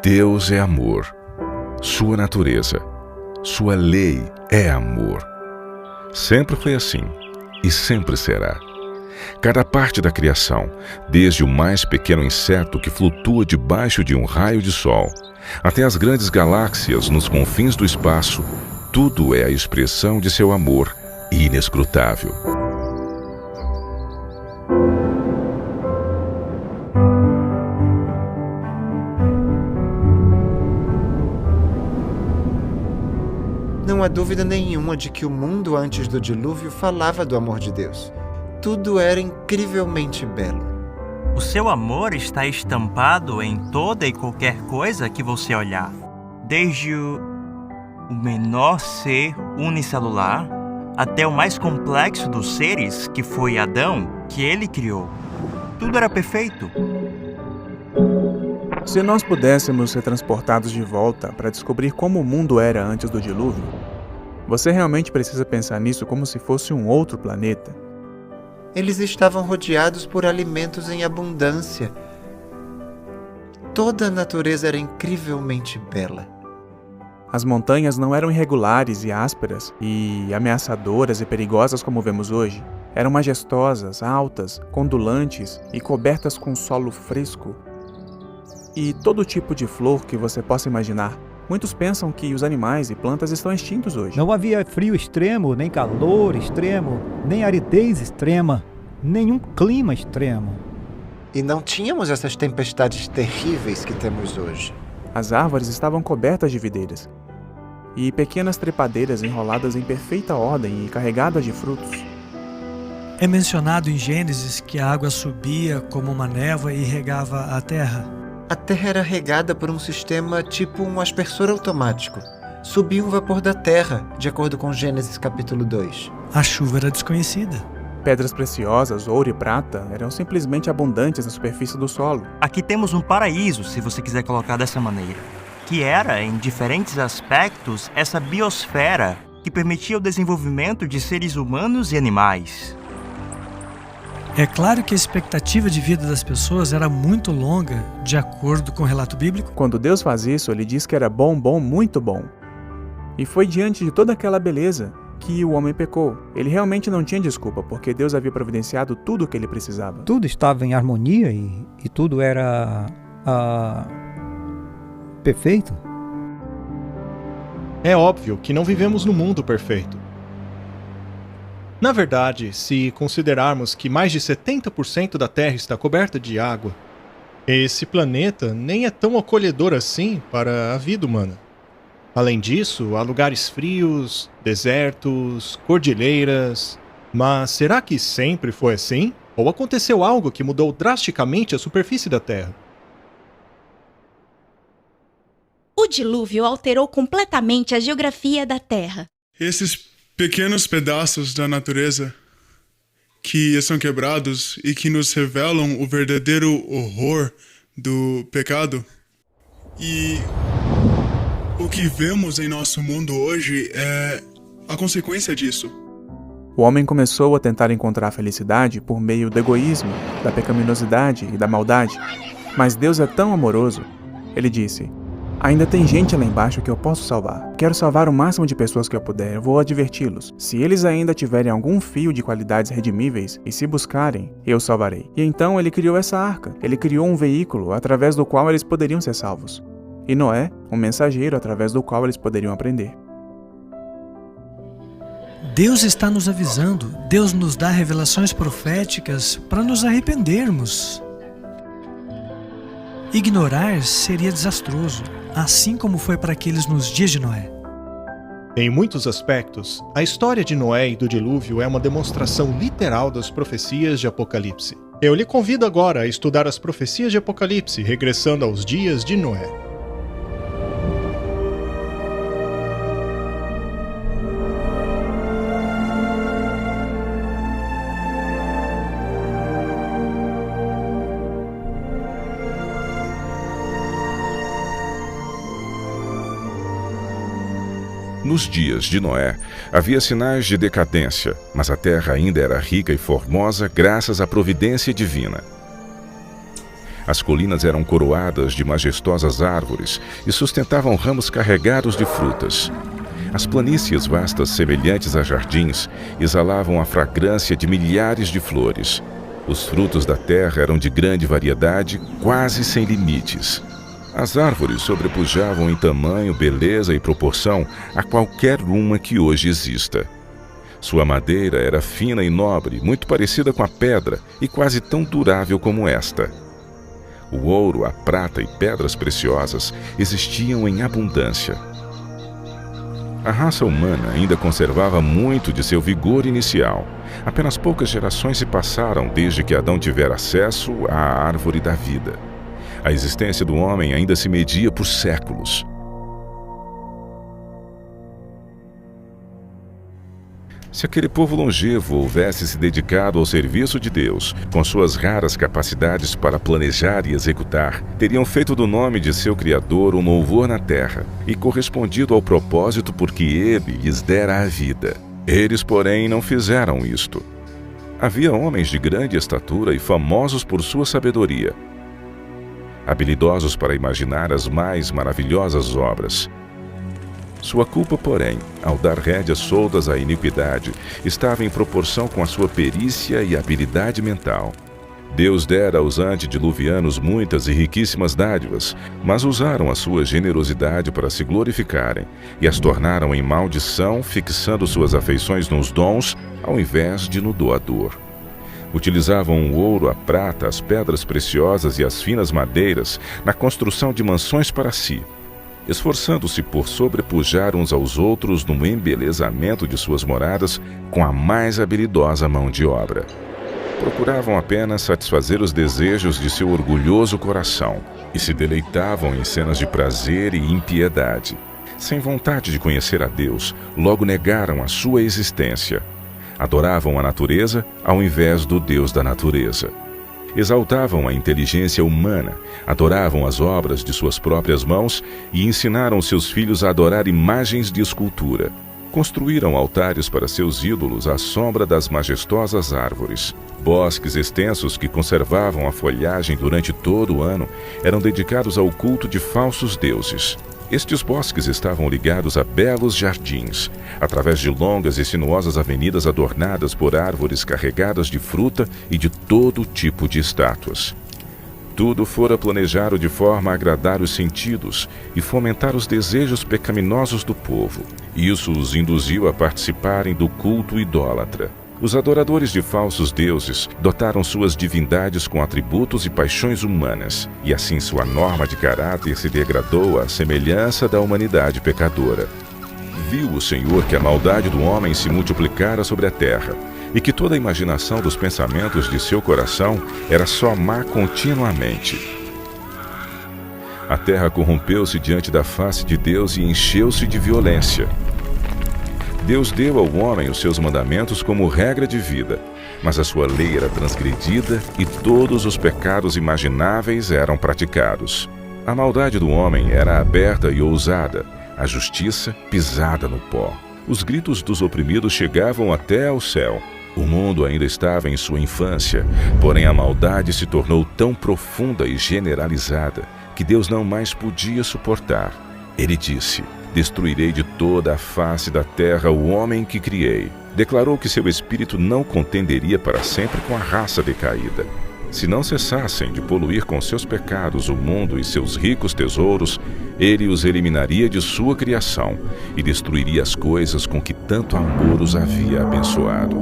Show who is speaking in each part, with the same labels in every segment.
Speaker 1: Deus é amor. Sua natureza, sua lei é amor. Sempre foi assim e sempre será. Cada parte da criação, desde o mais pequeno inseto que flutua debaixo de um raio de sol, até as grandes galáxias nos confins do espaço, tudo é a expressão de seu amor inescrutável.
Speaker 2: Não há dúvida nenhuma de que o mundo antes do dilúvio falava do amor de Deus. Tudo era incrivelmente belo.
Speaker 3: O seu amor está estampado em toda e qualquer coisa que você olhar. Desde o menor ser unicelular até o mais complexo dos seres, que foi Adão, que ele criou. Tudo era perfeito.
Speaker 4: Se nós pudéssemos ser transportados de volta para descobrir como o mundo era antes do dilúvio, você realmente precisa pensar nisso como se fosse um outro planeta.
Speaker 2: Eles estavam rodeados por alimentos em abundância. Toda a natureza era incrivelmente bela.
Speaker 4: As montanhas não eram irregulares e ásperas e ameaçadoras e perigosas como vemos hoje. Eram majestosas, altas, ondulantes e cobertas com solo fresco. E todo tipo de flor que você possa imaginar. Muitos pensam que os animais e plantas estão extintos hoje.
Speaker 5: Não havia frio extremo, nem calor extremo, nem aridez extrema, nenhum clima extremo.
Speaker 2: E não tínhamos essas tempestades terríveis que temos hoje.
Speaker 4: As árvores estavam cobertas de videiras e pequenas trepadeiras enroladas em perfeita ordem e carregadas de frutos.
Speaker 6: É mencionado em Gênesis que a água subia como uma névoa e regava a terra.
Speaker 2: A terra era regada por um sistema tipo um aspersor automático. Subia um vapor da terra, de acordo com Gênesis capítulo 2.
Speaker 6: A chuva era desconhecida.
Speaker 4: Pedras preciosas, ouro e prata, eram simplesmente abundantes na superfície do solo.
Speaker 3: Aqui temos um paraíso, se você quiser colocar dessa maneira, que era, em diferentes aspectos, essa biosfera que permitia o desenvolvimento de seres humanos e animais.
Speaker 6: É claro que a expectativa de vida das pessoas era muito longa, de acordo com o relato bíblico.
Speaker 4: Quando Deus faz isso, ele diz que era bom, bom, muito bom. E foi diante de toda aquela beleza que o homem pecou. Ele realmente não tinha desculpa, porque Deus havia providenciado tudo o que ele precisava.
Speaker 5: Tudo estava em harmonia e tudo era perfeito.
Speaker 7: É óbvio que não vivemos no mundo perfeito. Na verdade, se considerarmos que mais de 70% da Terra está coberta de água, esse planeta nem é tão acolhedor assim para a vida humana. Além disso, há lugares frios, desertos, cordilheiras. Mas será que sempre foi assim? Ou aconteceu algo que mudou drasticamente a superfície da Terra?
Speaker 8: O dilúvio alterou completamente a geografia da Terra.
Speaker 9: Esses pequenos pedaços da natureza que são quebrados e que nos revelam o verdadeiro horror do pecado. E o que vemos em nosso mundo hoje é a consequência disso.
Speaker 4: O homem começou a tentar encontrar a felicidade por meio do egoísmo, da pecaminosidade e da maldade. Mas Deus é tão amoroso. Ele disse: Ainda tem gente lá embaixo que eu posso salvar. Quero salvar o máximo de pessoas que eu puder. Eu vou adverti-los. Se eles ainda tiverem algum fio de qualidades redimíveis e se buscarem, eu salvarei. E então ele criou essa arca. Ele criou um veículo através do qual eles poderiam ser salvos. E Noé, um mensageiro através do qual eles poderiam aprender.
Speaker 6: Deus está nos avisando. Deus nos dá revelações proféticas para nos arrependermos. Ignorar seria desastroso, assim como foi para aqueles nos dias de Noé.
Speaker 7: Em muitos aspectos, a história de Noé e do dilúvio é uma demonstração literal das profecias de Apocalipse. Eu lhe convido agora a estudar as profecias de Apocalipse, regressando aos dias de Noé.
Speaker 1: Nos dias de Noé, havia sinais de decadência, mas a terra ainda era rica e formosa graças à providência divina. As colinas eram coroadas de majestosas árvores e sustentavam ramos carregados de frutas. As planícies vastas, semelhantes a jardins, exalavam a fragrância de milhares de flores. Os frutos da terra eram de grande variedade, quase sem limites. As árvores sobrepujavam em tamanho, beleza e proporção a qualquer uma que hoje exista. Sua madeira era fina e nobre, muito parecida com a pedra e quase tão durável como esta. O ouro, a prata e pedras preciosas existiam em abundância. A raça humana ainda conservava muito de seu vigor inicial. Apenas poucas gerações se passaram desde que Adão tivera acesso à árvore da vida. A existência do homem ainda se media por séculos. Se aquele povo longevo houvesse se dedicado ao serviço de Deus, com suas raras capacidades para planejar e executar, teriam feito do nome de seu Criador um louvor na terra e correspondido ao propósito por que Ele lhes dera a vida. Eles, porém, não fizeram isto. Havia homens de grande estatura e famosos por sua sabedoria, habilidosos para imaginar as mais maravilhosas obras. Sua culpa, porém, ao dar rédeas soltas à iniquidade, estava em proporção com a sua perícia e habilidade mental. Deus dera aos antediluvianos muitas e riquíssimas dádivas, mas usaram a sua generosidade para se glorificarem e as tornaram em maldição, fixando suas afeições nos dons ao invés de no doador. Utilizavam o ouro, a prata, as pedras preciosas e as finas madeiras na construção de mansões para si, esforçando-se por sobrepujar uns aos outros no embelezamento de suas moradas com a mais habilidosa mão de obra. Procuravam apenas satisfazer os desejos de seu orgulhoso coração e se deleitavam em cenas de prazer e impiedade. Sem vontade de conhecer a Deus, logo negaram a sua existência. Adoravam a natureza ao invés do Deus da natureza. Exaltavam a inteligência humana, adoravam as obras de suas próprias mãos e ensinaram seus filhos a adorar imagens de escultura. Construíram altares para seus ídolos à sombra das majestosas árvores. Bosques extensos que conservavam a folhagem durante todo o ano eram dedicados ao culto de falsos deuses. Estes bosques estavam ligados a belos jardins, através de longas e sinuosas avenidas adornadas por árvores carregadas de fruta e de todo tipo de estátuas. Tudo fora planejado de forma a agradar os sentidos e fomentar os desejos pecaminosos do povo. Isso os induziu a participarem do culto idólatra. Os adoradores de falsos deuses dotaram suas divindades com atributos e paixões humanas, e assim sua norma de caráter se degradou à semelhança da humanidade pecadora. Viu o Senhor que a maldade do homem se multiplicara sobre a terra, e que toda a imaginação dos pensamentos de seu coração era só má continuamente. A terra corrompeu-se diante da face de Deus e encheu-se de violência. Deus deu ao homem os seus mandamentos como regra de vida, mas a sua lei era transgredida e todos os pecados imagináveis eram praticados. A maldade do homem era aberta e ousada, a justiça pisada no pó. Os gritos dos oprimidos chegavam até ao céu. O mundo ainda estava em sua infância, porém a maldade se tornou tão profunda e generalizada que Deus não mais podia suportar. Ele disse: destruirei de toda a face da terra o homem que criei. Declarou que seu espírito não contenderia para sempre com a raça decaída. Se não cessassem de poluir com seus pecados o mundo e seus ricos tesouros, ele os eliminaria de sua criação e destruiria as coisas com que tanto amor os havia abençoado.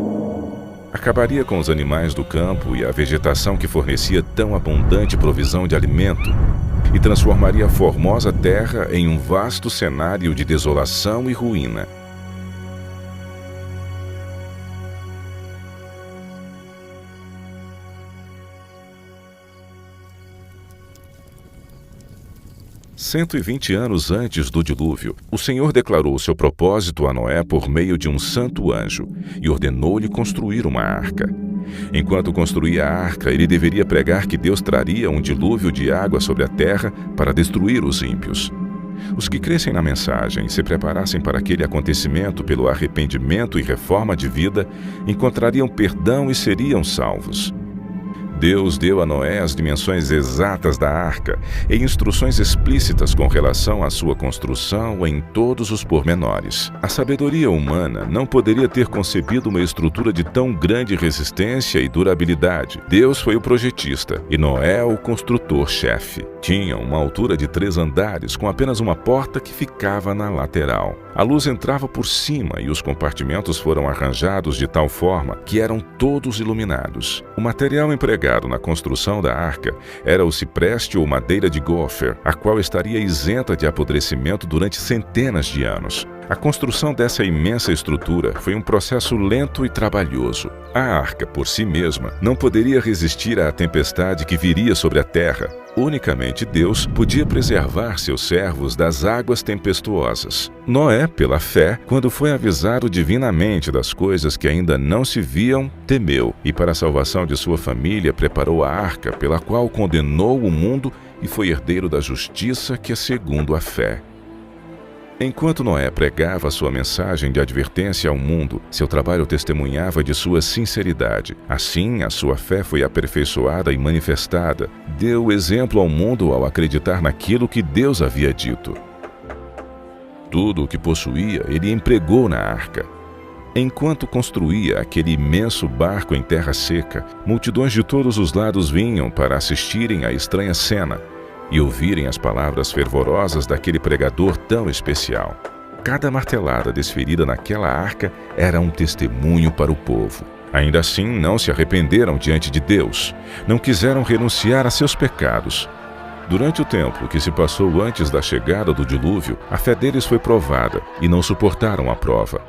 Speaker 1: Acabaria com os animais do campo e a vegetação que fornecia tão abundante provisão de alimento, e transformaria a formosa terra em um vasto cenário de desolação e ruína. "120 anos antes do dilúvio, o Senhor declarou seu propósito a Noé por meio de um santo anjo e ordenou-lhe construir uma arca. Enquanto construía a arca, ele deveria pregar que Deus traria um dilúvio de água sobre a terra para destruir os ímpios. Os que crescem na mensagem e se preparassem para aquele acontecimento pelo arrependimento e reforma de vida, encontrariam perdão e seriam salvos. Deus deu a Noé as dimensões exatas da arca e instruções explícitas com relação à sua construção em todos os pormenores. A sabedoria humana não poderia ter concebido uma estrutura de tão grande resistência e durabilidade. Deus foi o projetista e Noé o construtor-chefe. Tinha uma altura de 3 andares, com apenas uma porta que ficava na lateral. A luz entrava por cima e os compartimentos foram arranjados de tal forma que eram todos iluminados. O material empregado na construção da arca era o cipreste ou madeira de gopher, a qual estaria isenta de apodrecimento durante centenas de anos. A construção dessa imensa estrutura foi um processo lento e trabalhoso. A arca, por si mesma, não poderia resistir à tempestade que viria sobre a terra. Unicamente Deus podia preservar seus servos das águas tempestuosas. Noé, pela fé, quando foi avisado divinamente das coisas que ainda não se viam, temeu e, para a salvação de sua família, preparou a arca pela qual condenou o mundo e foi herdeiro da justiça que é segundo a fé. Enquanto Noé pregava sua mensagem de advertência ao mundo, seu trabalho testemunhava de sua sinceridade. Assim, a sua fé foi aperfeiçoada e manifestada. Deu exemplo ao mundo ao acreditar naquilo que Deus havia dito. Tudo o que possuía, ele empregou na arca. Enquanto construía aquele imenso barco em terra seca, multidões de todos os lados vinham para assistirem à estranha cena e ouvirem as palavras fervorosas daquele pregador tão especial. Cada martelada desferida naquela arca era um testemunho para o povo. Ainda assim, não se arrependeram diante de Deus, não quiseram renunciar a seus pecados. Durante o tempo que se passou antes da chegada do dilúvio, a fé deles foi provada e não suportaram a prova.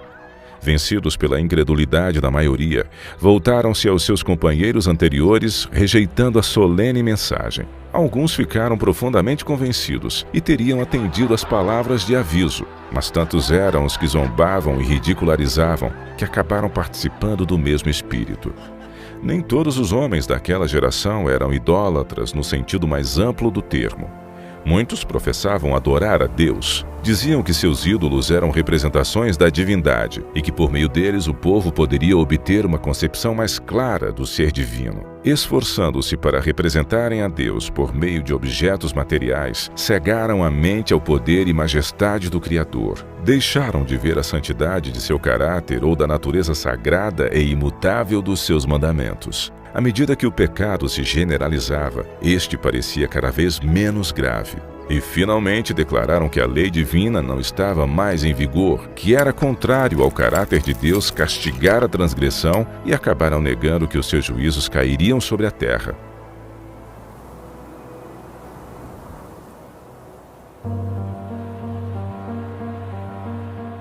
Speaker 1: Vencidos pela incredulidade da maioria, voltaram-se aos seus companheiros anteriores, rejeitando a solene mensagem. Alguns ficaram profundamente convencidos e teriam atendido às palavras de aviso, mas tantos eram os que zombavam e ridicularizavam que acabaram participando do mesmo espírito. Nem todos os homens daquela geração eram idólatras no sentido mais amplo do termo. Muitos professavam adorar a Deus. Diziam que seus ídolos eram representações da divindade e que por meio deles o povo poderia obter uma concepção mais clara do ser divino. Esforçando-se para representarem a Deus por meio de objetos materiais, cegaram a mente ao poder e majestade do Criador. Deixaram de ver a santidade de seu caráter ou da natureza sagrada e imutável dos seus mandamentos. À medida que o pecado se generalizava, este parecia cada vez menos grave. E finalmente declararam que a lei divina não estava mais em vigor, que era contrário ao caráter de Deus castigar a transgressão, e acabaram negando que os seus juízos cairiam sobre a terra.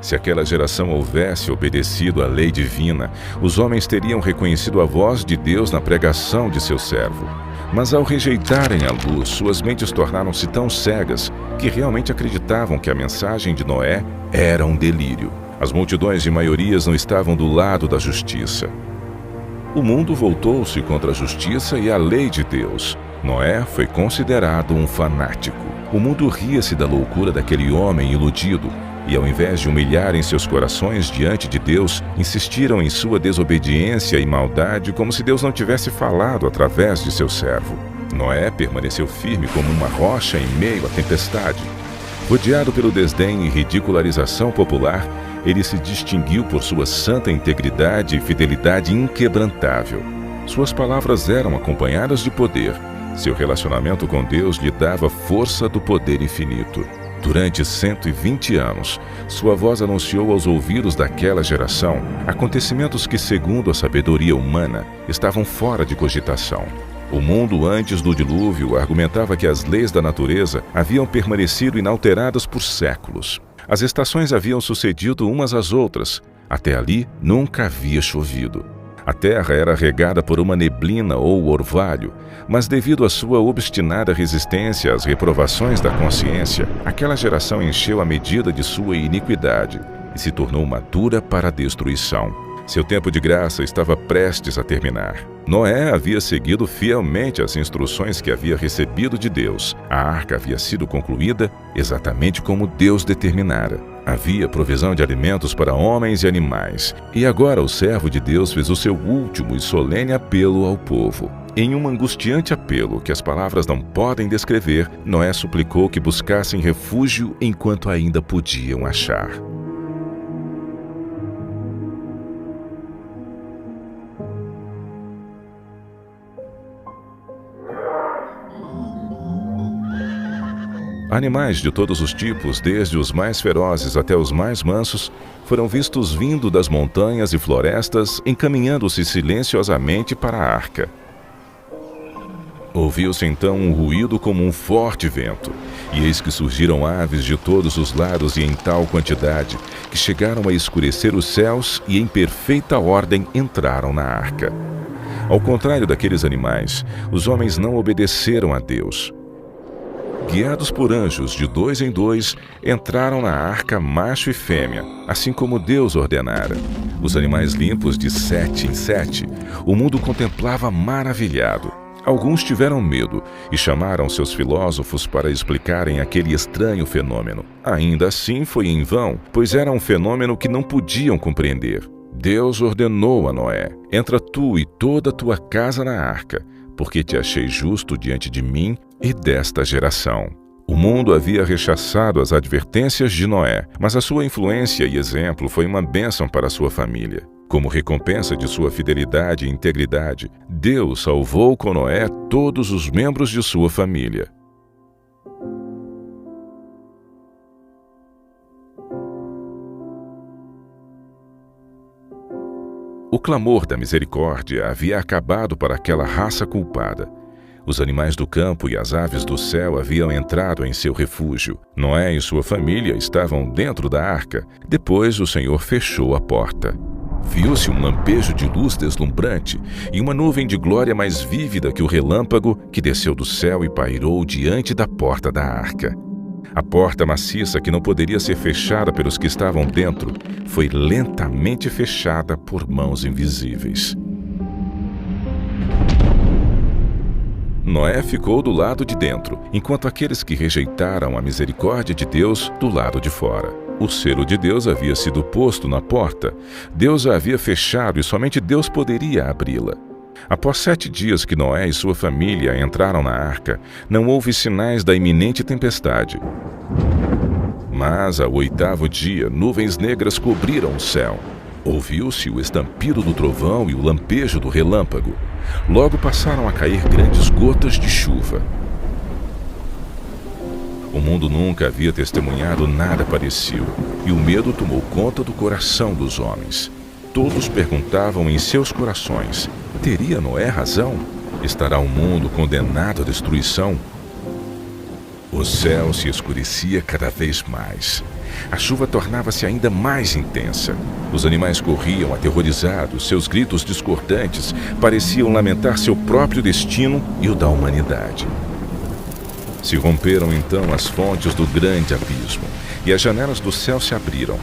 Speaker 1: Se aquela geração houvesse obedecido à lei divina, os homens teriam reconhecido a voz de Deus na pregação de seu servo. Mas ao rejeitarem a luz, suas mentes tornaram-se tão cegas que realmente acreditavam que a mensagem de Noé era um delírio. As multidões de maiorias não estavam do lado da justiça. O mundo voltou-se contra a justiça e a lei de Deus. Noé foi considerado um fanático. O mundo ria-se da loucura daquele homem iludido, e ao invés de humilharem seus corações diante de Deus, insistiram em sua desobediência e maldade como se Deus não tivesse falado através de seu servo. Noé permaneceu firme como uma rocha em meio à tempestade. Rodeado pelo desdém e ridicularização popular, ele se distinguiu por sua santa integridade e fidelidade inquebrantável. Suas palavras eram acompanhadas de poder. Seu relacionamento com Deus lhe dava força do poder infinito. Durante 120 anos, sua voz anunciou aos ouvidos daquela geração acontecimentos que, segundo a sabedoria humana, estavam fora de cogitação. O mundo antes do dilúvio argumentava que as leis da natureza haviam permanecido inalteradas por séculos. As estações haviam sucedido umas às outras. Até ali nunca havia chovido. A terra era regada por uma neblina ou orvalho, mas devido à sua obstinada resistência às reprovações da consciência, aquela geração encheu a medida de sua iniquidade e se tornou madura para a destruição. Seu tempo de graça estava prestes a terminar. Noé havia seguido fielmente as instruções que havia recebido de Deus. A arca havia sido concluída exatamente como Deus determinara. Havia provisão de alimentos para homens e animais. E agora o servo de Deus fez o seu último e solene apelo ao povo. Em um angustiante apelo que as palavras não podem descrever, Noé suplicou que buscassem refúgio enquanto ainda podiam achar. Animais de todos os tipos, desde os mais ferozes até os mais mansos, foram vistos vindo das montanhas e florestas, encaminhando-se silenciosamente para a arca. Ouviu-se então um ruído como um forte vento, e eis que surgiram aves de todos os lados e em tal quantidade, que chegaram a escurecer os céus e em perfeita ordem entraram na arca. Ao contrário daqueles animais, os homens não obedeceram a Deus. Guiados por anjos de 2 em 2, entraram na arca macho e fêmea, assim como Deus ordenara. Os animais limpos de 7 em 7, o mundo contemplava maravilhado. Alguns tiveram medo e chamaram seus filósofos para explicarem aquele estranho fenômeno. Ainda assim foi em vão, pois era um fenômeno que não podiam compreender. Deus ordenou a Noé: entra tu e toda a tua casa na arca, porque te achei justo diante de mim e desta geração. O mundo havia rechaçado as advertências de Noé, mas a sua influência e exemplo foi uma bênção para sua família. Como recompensa de sua fidelidade e integridade, Deus salvou com Noé todos os membros de sua família. O clamor da misericórdia havia acabado para aquela raça culpada. Os animais do campo e as aves do céu haviam entrado em seu refúgio. Noé e sua família estavam dentro da arca. Depois o Senhor fechou a porta. Viu-se um lampejo de luz deslumbrante e uma nuvem de glória mais vívida que o relâmpago que desceu do céu e pairou diante da porta da arca. A porta maciça, que não poderia ser fechada pelos que estavam dentro, foi lentamente fechada por mãos invisíveis. Noé ficou do lado de dentro, enquanto aqueles que rejeitaram a misericórdia de Deus do lado de fora. O selo de Deus havia sido posto na porta. Deus a havia fechado e somente Deus poderia abri-la. Após 7 dias que Noé e sua família entraram na arca, não houve sinais da iminente tempestade. Mas, ao 8º dia, nuvens negras cobriram o céu. Ouviu-se o estampido do trovão e o lampejo do relâmpago. Logo passaram a cair grandes gotas de chuva. O mundo nunca havia testemunhado nada parecido, e o medo tomou conta do coração dos homens. Todos perguntavam em seus corações: teria Noé razão? Estará o mundo condenado à destruição? O céu se escurecia cada vez mais. A chuva tornava-se ainda mais intensa. Os animais corriam aterrorizados, seus gritos discordantes pareciam lamentar seu próprio destino e o da humanidade. Se romperam então as fontes do grande abismo, e as janelas do céu se abriram.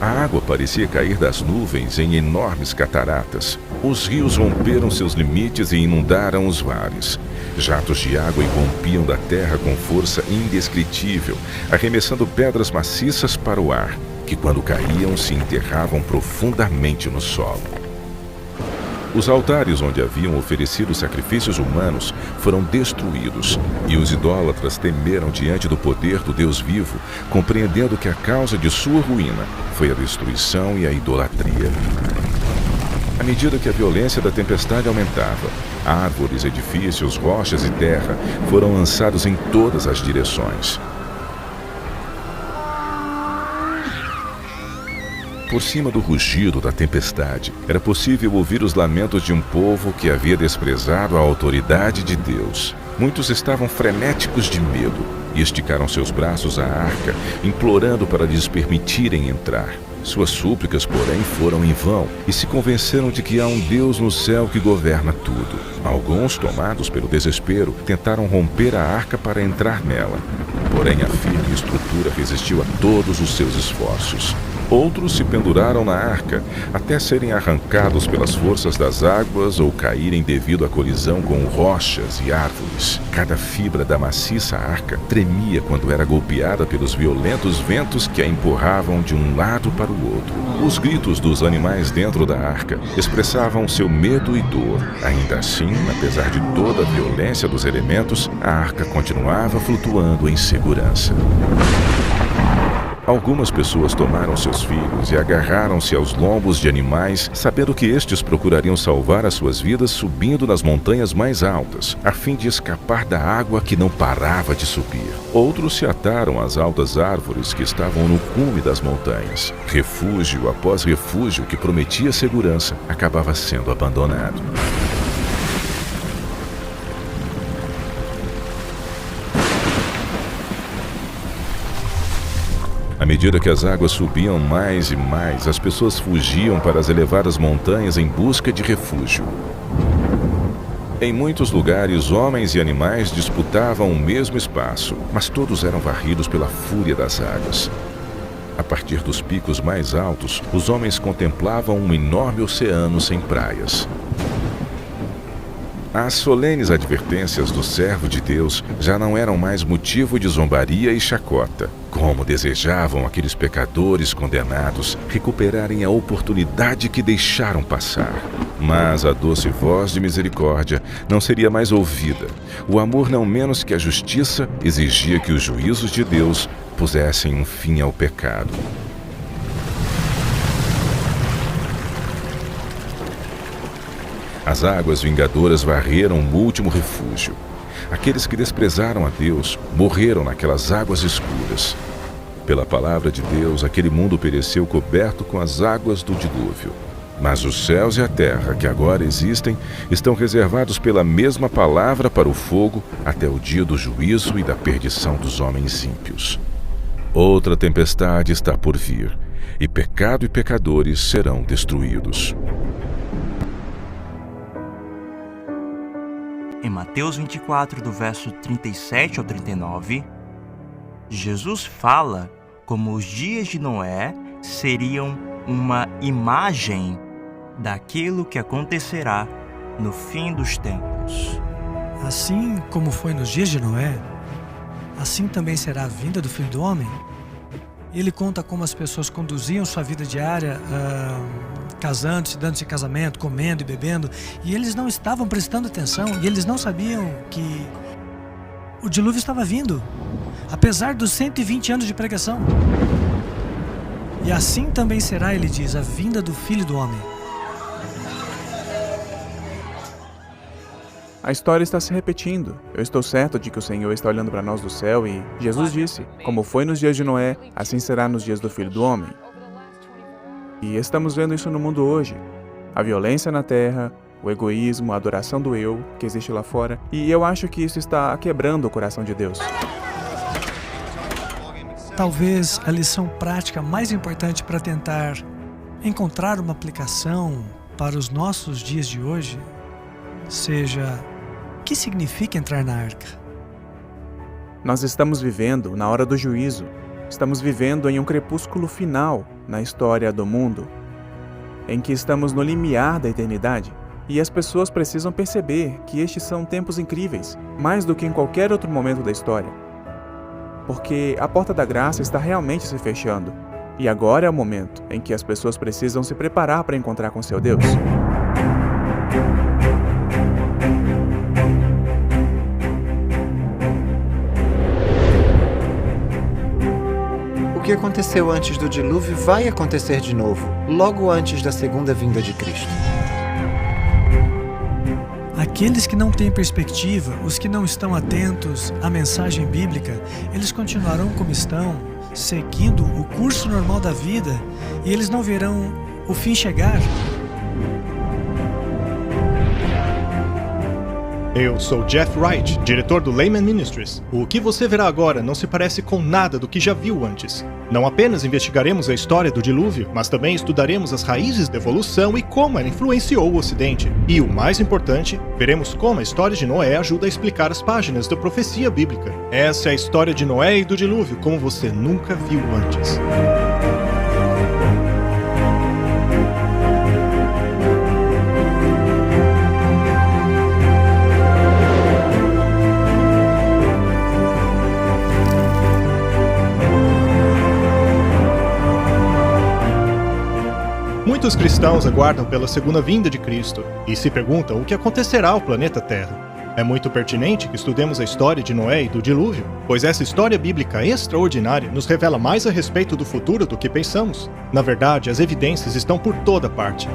Speaker 1: A água parecia cair das nuvens em enormes cataratas. Os rios romperam seus limites e inundaram os mares. Jatos de água irrompiam da terra com força indescritível, arremessando pedras maciças para o ar, que quando caíam se enterravam profundamente no solo. Os altares onde haviam oferecido sacrifícios humanos foram destruídos, e os idólatras temeram diante do poder do Deus vivo, compreendendo que a causa de sua ruína foi a destruição e a idolatria. À medida que a violência da tempestade aumentava, árvores, edifícios, rochas e terra foram lançados em todas as direções. Por cima do rugido da tempestade, era possível ouvir os lamentos de um povo que havia desprezado a autoridade de Deus. Muitos estavam frenéticos de medo e esticaram seus braços à arca, implorando para lhes permitirem entrar. Suas súplicas, porém, foram em vão e se convenceram de que há um Deus no céu que governa tudo. Alguns, tomados pelo desespero, tentaram romper a arca para entrar nela. Porém, a firme estrutura resistiu a todos os seus esforços. Outros se penduraram na arca, até serem arrancados pelas forças das águas ou caírem devido à colisão com rochas e árvores. Cada fibra da maciça arca tremia quando era golpeada pelos violentos ventos que a empurravam de um lado para o outro. Os gritos dos animais dentro da arca expressavam seu medo e dor. Ainda assim, apesar de toda a violência dos elementos, a arca continuava flutuando em segurança. Algumas pessoas tomaram seus filhos e agarraram-se aos lombos de animais, sabendo que estes procurariam salvar as suas vidas subindo nas montanhas mais altas, a fim de escapar da água que não parava de subir. Outros se ataram às altas árvores que estavam no cume das montanhas. Refúgio após refúgio que prometia segurança acabava sendo abandonado. À medida que as águas subiam mais e mais, as pessoas fugiam para as elevadas montanhas em busca de refúgio. Em muitos lugares, homens e animais disputavam o mesmo espaço, mas todos eram varridos pela fúria das águas. A partir dos picos mais altos, os homens contemplavam um enorme oceano sem praias. As solenes advertências do servo de Deus já não eram mais motivo de zombaria e chacota. Como desejavam aqueles pecadores condenados recuperarem a oportunidade que deixaram passar. Mas a doce voz de misericórdia não seria mais ouvida. O amor, não menos que a justiça, exigia que os juízos de Deus pusessem um fim ao pecado. As águas vingadoras varreram o último refúgio. Aqueles que desprezaram a Deus morreram naquelas águas escuras. Pela palavra de Deus, aquele mundo pereceu coberto com as águas do dilúvio. Mas os céus e a terra que agora existem estão reservados pela mesma palavra para o fogo até o dia do juízo e da perdição dos homens ímpios. Outra tempestade está por vir, e pecado e pecadores serão destruídos.
Speaker 3: Em Mateus 24, do verso 37 ao 39, Jesus fala como os dias de Noé seriam uma imagem daquilo que acontecerá no fim dos tempos.
Speaker 6: Assim como foi nos dias de Noé, assim também será a vinda do Filho do Homem. Ele conta como as pessoas conduziam sua vida diária, casando-se, dando-se em casamento, comendo e bebendo, e eles não estavam prestando atenção, e eles não sabiam que o dilúvio estava vindo, apesar dos 120 anos de pregação. E assim também será, ele diz, a vinda do Filho do Homem.
Speaker 4: A história está se repetindo. Eu estou certo de que o Senhor está olhando para nós do céu e Jesus disse, como foi nos dias de Noé, assim será nos dias do Filho do Homem. E estamos vendo isso no mundo hoje. A violência na terra, o egoísmo, a adoração do eu que existe lá fora. E eu acho que isso está quebrando o coração de Deus.
Speaker 6: Talvez a lição prática mais importante para tentar encontrar uma aplicação para os nossos dias de hoje seja: o que significa entrar na arca?
Speaker 4: Nós estamos vivendo na hora do juízo. Estamos vivendo em um crepúsculo final na história do mundo, em que estamos no limiar da eternidade. E as pessoas precisam perceber que estes são tempos incríveis, mais do que em qualquer outro momento da história. Porque a porta da graça está realmente se fechando. E agora é o momento em que as pessoas precisam se preparar para encontrar com seu Deus.
Speaker 2: O que aconteceu antes do dilúvio vai acontecer de novo, logo antes da segunda vinda de Cristo.
Speaker 6: Aqueles que não têm perspectiva, os que não estão atentos à mensagem bíblica, eles continuarão como estão, seguindo o curso normal da vida, e eles não verão o fim chegar.
Speaker 7: Eu sou Jeff Wright, diretor do Layman Ministries. O que você verá agora não se parece com nada do que já viu antes. Não apenas investigaremos a história do dilúvio, mas também estudaremos as raízes da evolução e como ela influenciou o Ocidente. E o mais importante, veremos como a história de Noé ajuda a explicar as páginas da profecia bíblica. Essa é a história de Noé e do dilúvio como você nunca viu antes. Muitos cristãos aguardam pela segunda vinda de Cristo e se perguntam o que acontecerá ao planeta Terra. É muito pertinente que estudemos a história de Noé e do dilúvio, pois essa história bíblica extraordinária nos revela mais a respeito do futuro do que pensamos. Na verdade, as evidências estão por toda parte.